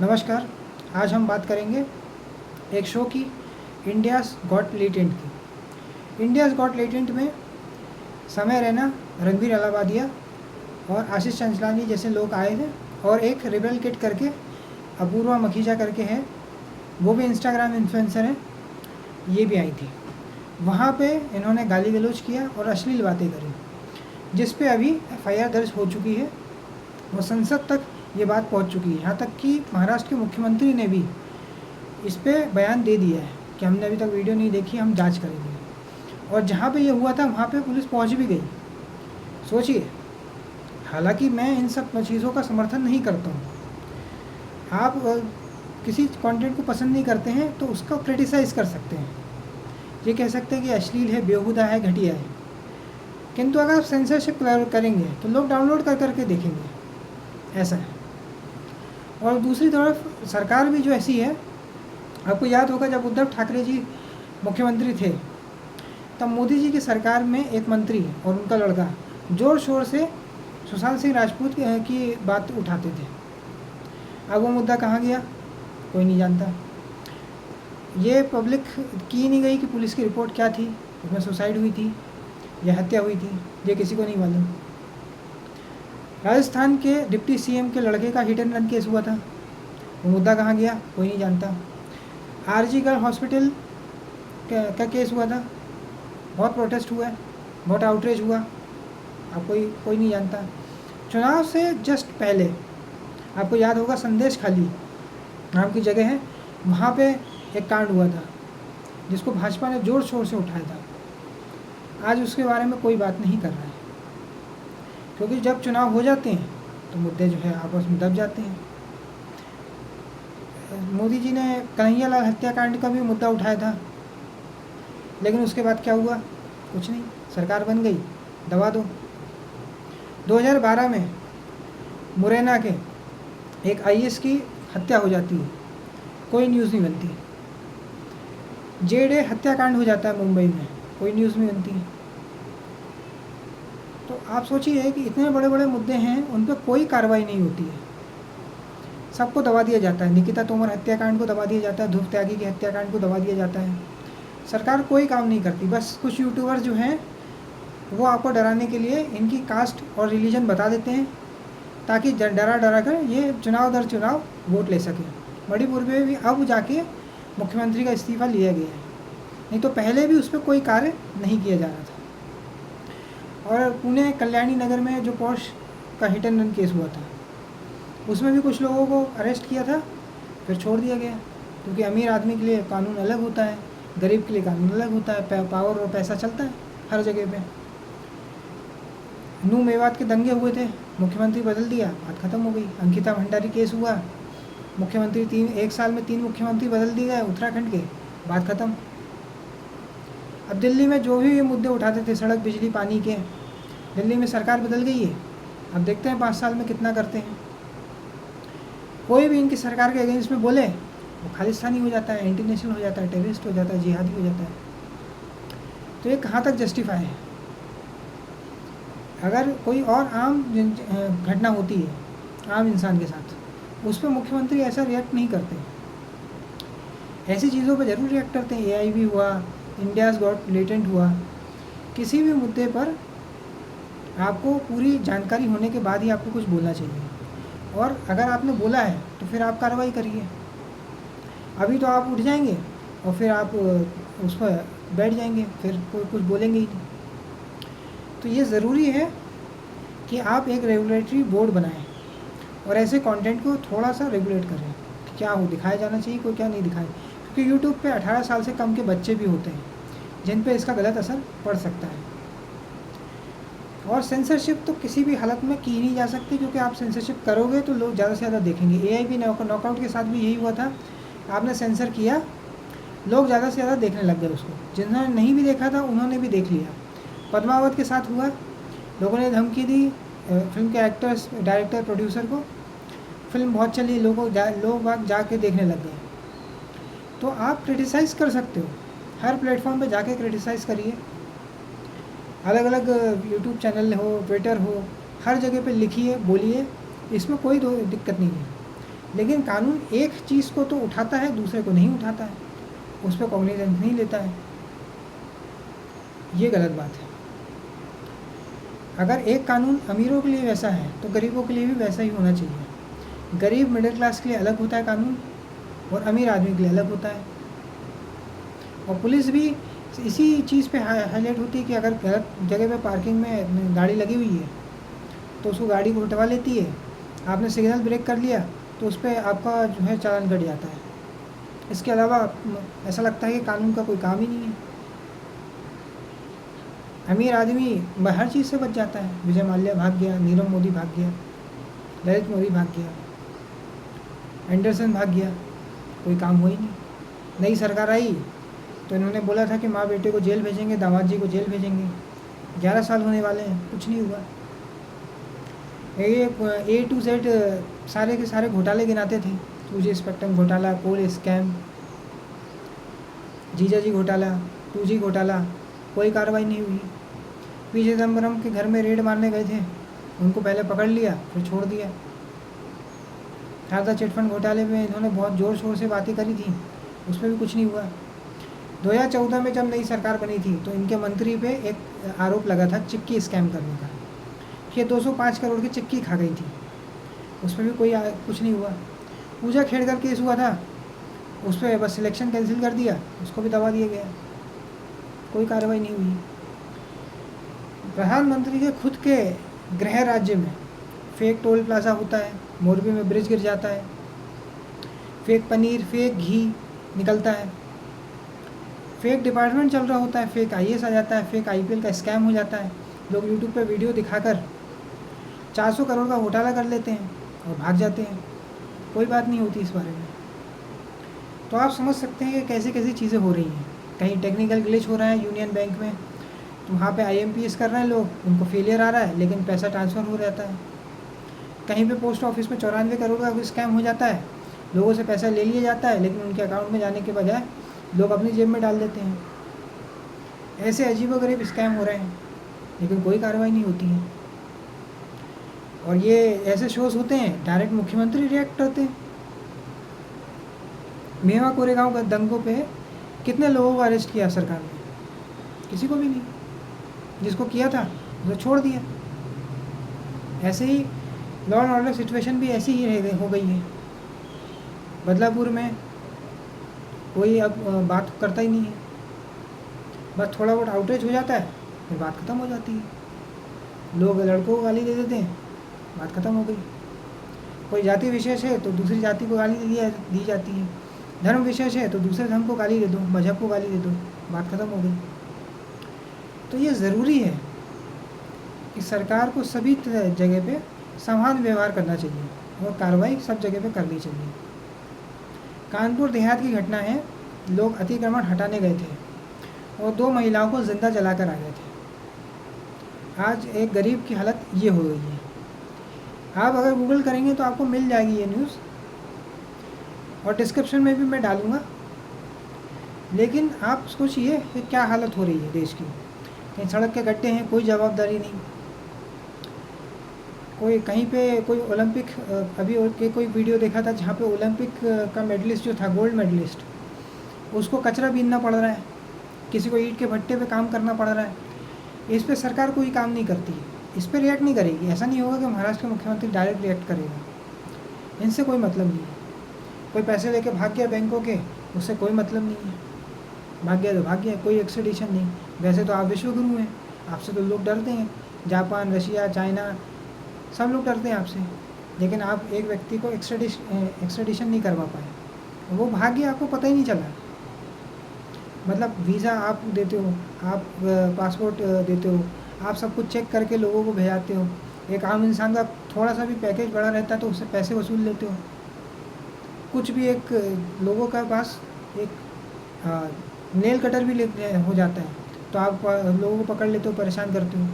नमस्कार। आज हम बात करेंगे एक शो की, इंडियाज़ गॉट टैलेंट की। इंडियाज़ गॉट टैलेंट में समय रैना, रणबीर अलाहाबादिया और आशीष चंचलानी जैसे लोग आए थे, और एक रिबेल किड करके अपूर्वा मखीजा करके है, वो भी इंस्टाग्राम इन्फ्लुएंसर है, ये भी आई थी। वहाँ पे इन्होंने गाली गलौज किया और अश्लील बातें करी, जिस पे अभी एफआईआर दर्ज हो चुकी है और संसद तक ये बात पहुंच चुकी है। यहाँ तक कि महाराष्ट्र के मुख्यमंत्री ने भी इस पे बयान दे दिया है कि हमने अभी तक वीडियो नहीं देखी, हम जांच करेंगे। और जहाँ पे ये हुआ था वहाँ पे पुलिस पहुँच भी गई। सोचिए, हालांकि मैं इन सब चीज़ों का समर्थन नहीं करता हूँ। आप किसी कंटेंट को पसंद नहीं करते हैं तो उसका क्रिटिसाइज़ कर सकते हैं, ये कह सकते हैं कि अश्लील है, बेहुदा है, घटिया है। किंतु अगर आप सेंसरशिप करेंगे तो लोग डाउनलोड कर करके देखेंगे, ऐसा है। और दूसरी तरफ सरकार भी जो ऐसी है, आपको याद होगा जब उद्धव ठाकरे जी मुख्यमंत्री थे तब मोदी जी की सरकार में एक मंत्री और उनका लड़का ज़ोर शोर से सुशांत सिंह राजपूत की बात उठाते थे। अब वो मुद्दा कहाँ गया, कोई नहीं जानता। ये पब्लिक की नहीं गई कि पुलिस की रिपोर्ट क्या थी, उसमें सुसाइड हुई थी या हत्या हुई थी, ये किसी को नहीं मालूम। राजस्थान के डिप्टी सीएम के लड़के का हिट एंड रन केस हुआ था, वो मुद्दा कहाँ गया, कोई नहीं जानता। आरजी गर्ल हॉस्पिटल का केस हुआ था, बहुत प्रोटेस्ट हुआ, बहुत आउटरीच हुआ, अब कोई नहीं जानता। चुनाव से जस्ट पहले आपको याद होगा संदेश खाली नाम की जगह है, वहाँ पे एक कांड हुआ था जिसको भाजपा ने जोर शोर से उठाया था। आज उसके बारे में कोई बात नहीं कर रहा है, क्योंकि जब चुनाव हो जाते हैं तो मुद्दे जो है आपस में दब जाते हैं। मोदी जी ने कन्हैयालाल हत्याकांड का भी मुद्दा उठाया था, लेकिन उसके बाद क्या हुआ, कुछ नहीं, सरकार बन गई, दबा दो। 2012 में मुरैना के एक आईएएस की हत्या हो जाती है, कोई न्यूज़ नहीं बनती। जेडे हत्याकांड हो जाता है मुंबई में, कोई न्यूज़ नहीं बनती। तो आप सोचिए कि इतने बड़े बड़े मुद्दे हैं, उन पर कोई कार्रवाई नहीं होती है, सबको दबा दिया जाता है। निकिता तोमर हत्याकांड को दबा दिया जाता है, ध्रुव त्यागी के हत्याकांड को दबा दिया जाता है। सरकार कोई काम नहीं करती, बस कुछ यूट्यूबर्स जो हैं वो आपको डराने के लिए इनकी कास्ट और रिलीजन बता देते हैं, ताकि डरा कर ये चुनाव दर चुनाव वोट ले सकें। मणिपुर में भी अब जाके मुख्यमंत्री का इस्तीफ़ा लिया गया है, नहीं तो पहले भी उस पर कोई कार्य नहीं किया जा रहा था। और पुणे कल्याणी नगर में जो पॉश का हिट एंड रन केस हुआ था, उसमें भी कुछ लोगों को अरेस्ट किया था, फिर छोड़ दिया गया, क्योंकि अमीर आदमी के लिए कानून अलग होता है, गरीब के लिए कानून अलग होता है, पावर और पैसा चलता है हर जगह पे। नू मेवात के दंगे हुए थे, मुख्यमंत्री बदल दिया, बात खत्म हो गई। अंकिता भंडारी केस हुआ, मुख्यमंत्री एक साल में 3 मुख्यमंत्री बदल दिए गए उत्तराखंड के, बात खत्म। अब दिल्ली में जो भी ये मुद्दे उठाते थे, सड़क, बिजली, पानी के, दिल्ली में सरकार बदल गई है, अब देखते हैं 5 साल में कितना करते हैं। कोई भी इनकी सरकार के अगेंस्ट में बोले वो खालिस्तानी हो जाता है, इंटरनेशनल हो जाता है, टेररिस्ट हो जाता है, जिहादी हो जाता है। तो ये कहाँ तक जस्टिफाई है। अगर कोई और आम घटना होती है आम इंसान के साथ, उस पर मुख्यमंत्री ऐसा रिएक्ट नहीं करते। ऐसी चीज़ों पर ज़रूर रिएक्ट करते हैं। एआई भी हुआ, इंडियाज़ गॉट टैलेंट हुआ, किसी भी मुद्दे पर आपको पूरी जानकारी होने के बाद ही आपको कुछ बोलना चाहिए, और अगर आपने बोला है तो फिर आप कार्रवाई करिए। अभी तो आप उठ जाएंगे और फिर आप उस पर बैठ जाएंगे, फिर कोई कुछ बोलेंगे ही नहीं। तो ये ज़रूरी है कि आप एक रेगुलेटरी बोर्ड बनाएं और ऐसे कंटेंट को थोड़ा सा रेगुलेट करें कि क्या हो दिखाया जाना चाहिए, कोई क्या नहीं दिखाए, क्योंकि यूट्यूब पे 18 साल से कम के बच्चे भी होते हैं जिन पे इसका गलत असर पड़ सकता है। और सेंसरशिप तो किसी भी हालत में की नहीं जा सकती, क्योंकि आप सेंसरशिप करोगे तो लोग ज़्यादा से ज़्यादा देखेंगे। एआईबी नॉकआउट के साथ भी यही हुआ था, आपने सेंसर किया, लोग ज़्यादा से ज़्यादा देखने लग गए उसको, जिन्होंने नहीं भी देखा था उन्होंने भी देख लिया। पद्मावत के साथ हुआ, लोगों ने धमकी दी फिल्म के एक्टर्स, डायरेक्टर, प्रोड्यूसर को, फिल्म बहुत चली, लोग जाके देखने लग गए। तो आप क्रिटिसाइज़ कर सकते हो, हर प्लेटफॉर्म पे जाके क्रिटिसाइज़ करिए, अलग अलग यूट्यूब चैनल हो, ट्विटर हो, हर जगह पे लिखिए, बोलिए, इसमें कोई दिक्कत नहीं है। लेकिन कानून एक चीज़ को तो उठाता है, दूसरे को नहीं उठाता है, उस पर कॉग्निजेंस नहीं लेता है। ये गलत बात है। अगर एक कानून अमीरों के लिए वैसा है तो गरीबों के लिए भी वैसा ही होना चाहिए। गरीब मिडिल क्लास के लिए अलग होता है कानून, और अमीर आदमी के लिए अलग होता है। और पुलिस भी इसी चीज़ पे हाईलाइट होती है कि अगर गलत जगह पे पार्किंग में गाड़ी लगी हुई है तो उसको गाड़ी को हटवा लेती है। आपने सिग्नल ब्रेक कर लिया तो उस पर आपका जो है चालान कट जाता है। इसके अलावा ऐसा लगता है कि कानून का कोई काम ही नहीं है। अमीर आदमी हर चीज़ से बच जाता है। विजय माल्या भाग गया, नीरव मोदी भाग गया, ललित मोदी भाग गया, एंडरसन भाग गया, कोई काम हुआ ही नहीं। नई सरकार आई तो इन्होंने बोला था कि माँ बेटे को जेल भेजेंगे, दामाद जी को जेल भेजेंगे। 11 साल होने वाले हैं, कुछ नहीं हुआ। A to Z सारे के सारे घोटाले गिनाते थे। 2G स्पेक्ट्रम घोटाला, कोल स्कैम, जीजाजी घोटाला, 2G घोटाला, कोई कार्रवाई नहीं हुई। पी चिदम्बरम के घर में रेड मारने गए थे, उनको पहले पकड़ लिया फिर छोड़ दिया। शारदा चिटफंड घोटाले में इन्होंने बहुत ज़ोर शोर से बातें करी थी, उस पर भी कुछ नहीं हुआ। 2014 में जब नई सरकार बनी थी तो इनके मंत्री पे एक आरोप लगा था चिक्की स्कैम करने का, कि 205 करोड़ की चिक्की खा गई थी, उस पर भी कुछ नहीं हुआ। पूजा खेड़कर केस हुआ था, उस पर बस सिलेक्शन कैंसिल कर दिया, उसको भी दबा दिया गया, कोई कार्रवाई नहीं हुई। प्रधानमंत्री के खुद के गृह राज्य में फेक टोल प्लाजा होता है, मोरबी में ब्रिज गिर जाता है, फेक पनीर, फेक घी निकलता है, फेक डिपार्टमेंट चल रहा होता है, फेक IAS आ जाता है, फेक IPL का स्कैम हो जाता है। लोग यूट्यूब पे वीडियो दिखाकर 400 करोड़ का घोटाला कर लेते हैं और भाग जाते हैं, कोई बात नहीं होती इस बारे में। तो आप समझ सकते हैं कि कैसी कैसी चीज़ें हो रही हैं। कहीं टेक्निकल ग्लिच हो रहा है यूनियन बैंक में, तो वहाँ पे IMPS कर रहे हैं लोग, उनको फेलियर आ रहा है लेकिन पैसा ट्रांसफ़र हो जाता है। कहीं पे पोस्ट ऑफिस में 94 करोड़ का स्कैम हो जाता है, लोगों से पैसा ले लिया जाता है लेकिन उनके अकाउंट में जाने के बजाय लोग अपनी जेब में डाल देते हैं। ऐसे अजीबोगरीब स्कैम हो रहे हैं लेकिन कोई कार्रवाई नहीं होती है। और ये ऐसे शोज़ होते हैं, डायरेक्ट मुख्यमंत्री रिएक्ट करते हैं। मेवा कोरेगांव का दंगों पे कितने लोगों को अरेस्ट किया सरकार ने? किसी को भी नहीं। जिसको किया था उसे छोड़ दिया। ऐसे ही लॉ एंड ऑर्डर सिचुएशन भी ऐसी ही हो गई है। बदलापुर में कोई अब बात करता ही नहीं है, बस थोड़ा बहुत आउटेज हो जाता है फिर बात ख़त्म हो जाती है। लोग लड़कों को गाली दे देते हैं, बात ख़त्म हो गई। कोई जाति विशेष है तो दूसरी जाति को गाली दी जाती है, धर्म विशेष है तो दूसरे धर्म को गाली दे दो, मजहब को गाली दे दो, बात ख़त्म हो गई। तो ये ज़रूरी है कि सरकार को सभी जगह पे समान व्यवहार करना चाहिए और कार्रवाई सब जगह पे करनी चाहिए। कानपुर देहात की घटना है, लोग अतिक्रमण हटाने गए थे और 2 महिलाओं को जिंदा जलाकर आ गए थे। आज एक गरीब की हालत ये हो गई है। आप अगर गूगल करेंगे तो आपको मिल जाएगी ये न्यूज़, और डिस्क्रिप्शन में भी मैं डालूँगा। लेकिन आप सोचिए कि क्या हालत हो रही है देश की। कहीं सड़क के गड्ढे हैं, कोई जवाबदारी नहीं। कोई कहीं पे कोई ओलंपिक, अभी के कोई वीडियो देखा था जहाँ पे ओलंपिक का मेडलिस्ट जो था, गोल्ड मेडलिस्ट, उसको कचरा बीनना पड़ रहा है, किसी को ईंट के भट्टे पे काम करना पड़ रहा है। इस पे सरकार कोई काम नहीं करती है, इस पर रिएक्ट नहीं करेगी। ऐसा नहीं होगा कि महाराष्ट्र के मुख्यमंत्री डायरेक्ट रिएक्ट करेगा, इनसे कोई मतलब नहीं है। कोई पैसे लेके भाग गया बैंकों के, उससे कोई मतलब नहीं है, भाग गया तो भाग गया, कोई एक्सट्रेडिशन नहीं। वैसे तो आप विश्वगुरु हैं, आपसे तो लोग डरते हैं, जापान, रशिया, चाइना, सब लोग डरते हैं आपसे। लेकिन आप एक व्यक्ति को एक्सट्रेडिशन नहीं करवा पाए, वो भाग गया, आपको पता ही नहीं चला। मतलब वीज़ा आप देते हो, आप पासपोर्ट देते हो, आप सब कुछ चेक करके लोगों को भेजाते हो। एक आम इंसान का थोड़ा सा भी पैकेज बड़ा रहता है तो उससे पैसे वसूल लेते हो। कुछ भी एक लोगों का पास एक नेल कटर भी हो जाता है तो आप लोगों को पकड़ लेते हो, परेशान करते हो।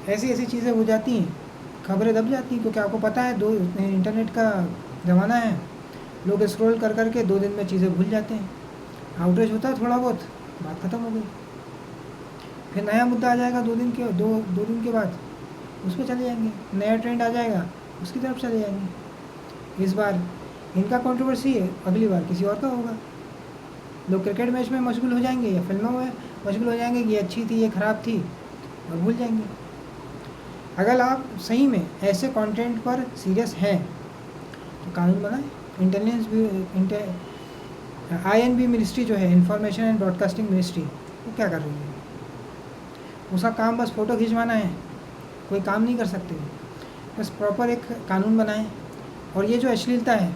ऐसी ऐसी चीज़ें हो जाती हैं, खबरें दब जाती हैं, क्योंकि आपको पता है इंटरनेट का ज़माना है। लोग स्क्रॉल कर करके 2 दिन में चीज़ें भूल जाते हैं। आउटरीच होता है थोड़ा बहुत, बात ख़त्म हो गई। फिर नया मुद्दा आ जाएगा 2 दिन के बाद, उस पर चले जाएंगे। नया ट्रेंड आ जाएगा, उसकी तरफ चले जाएंगे। इस बार इनका कंट्रोवर्सी है, अगली बार किसी और का होगा। लोग क्रिकेट मैच में मशगूल हो जाएंगे या फिल्मों में मशगूल हो जाएंगे कि ये अच्छी थी, ये ख़राब थी, और भूल जाएंगे। अगर आप सही में ऐसे कंटेंट पर सीरियस हैं तो कानून बनाएं। INB मिनिस्ट्री जो है, इंफॉर्मेशन एंड ब्रॉडकास्टिंग मिनिस्ट्री, वो क्या कर रही है? उसका काम बस फ़ोटो खिंचवाना है, कोई काम नहीं कर सकते। बस प्रॉपर एक कानून बनाएं और ये जो अश्लीलता है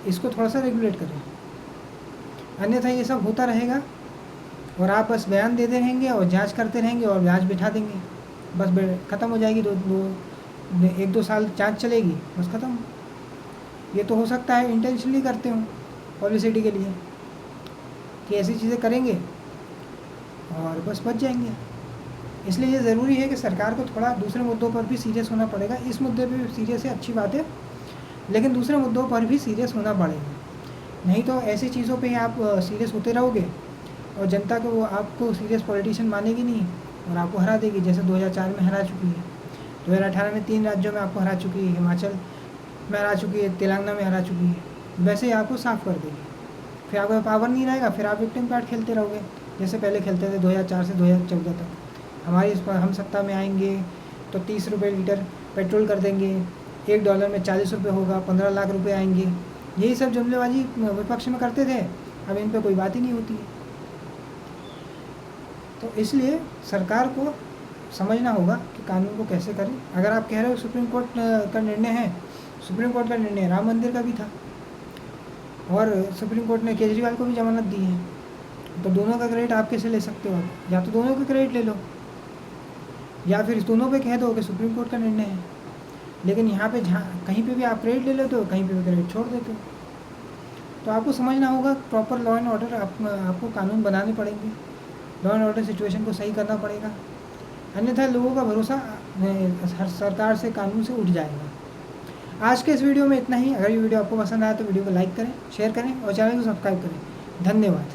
इसको थोड़ा सा रेगुलेट करें, अन्यथा ये सब होता रहेगा और आप बस बयान देते रहेंगे और जांच करते रहेंगे और जांच बिठा देंगे, बस ख़त्म हो जाएगी। 1-2 साल जांच चलेगी, बस ख़त्म। ये तो हो सकता है इंटेंशनली करते हो पब्लिसिटी के लिए कि ऐसी चीज़ें करेंगे और बस बच जाएंगे। इसलिए ये ज़रूरी है कि सरकार को थोड़ा दूसरे मुद्दों पर भी सीरियस होना पड़ेगा। इस मुद्दे पे भी सीरियस है, अच्छी बात है, लेकिन दूसरे मुद्दों पर भी सीरियस होना पड़ेगा। नहीं तो ऐसी चीज़ों पे आप सीरियस होते रहोगे और जनता को आपको सीरियस पॉलिटिशियन मानेगी नहीं और आपको हरा देगी, जैसे 2004 में हरा चुकी है, 2018 में 3 राज्यों में आपको हरा चुकी है, हिमाचल में हरा चुकी है, तेलंगाना में हरा चुकी है। वैसे ही आपको साफ कर देगी, फिर आपका पावर नहीं रहेगा, फिर आप विक्टिम कार्ड खेलते रहोगे जैसे पहले खेलते थे 2004 से 2014 तक। हमारी इस पर हम सत्ता में आएंगे तो 30 रुपये लीटर पेट्रोल कर देंगे, $1 में 40 रुपये होगा, 15 लाख रुपए आएंगे। यही सब जुमलेबाजी विपक्ष में करते थे, अब इन पर कोई बात ही नहीं होती है। तो इसलिए सरकार को समझना होगा कि कानून को कैसे करें। अगर आप कह रहे हो सुप्रीम कोर्ट का निर्णय है, सुप्रीम कोर्ट का निर्णय राम मंदिर का भी था और सुप्रीम कोर्ट ने केजरीवाल को भी जमानत दी है, तो दोनों का क्रेडिट आप कैसे ले सकते हो? या तो दोनों का क्रेडिट ले लो या फिर दोनों पे कह दो कि सुप्रीम कोर्ट का निर्णय है। लेकिन यहाँ पे जहाँ कहीं पे भी आप क्रेडिट ले लेते हो, कहीं पे भी क्रेडिट छोड़ देते हो। तो आपको समझना होगा प्रॉपर लॉ एंड ऑर्डर, आपको कानून बनाने पड़ेंगे, लॉ एंड ऑर्डर सिचुएशन को सही करना पड़ेगा, अन्यथा लोगों का भरोसा सरकार से, कानून से उठ जाएगा। आज के इस वीडियो में इतना ही। अगर ये वीडियो आपको पसंद आया तो वीडियो को लाइक करें, शेयर करें और चैनल को सब्सक्राइब करें। धन्यवाद।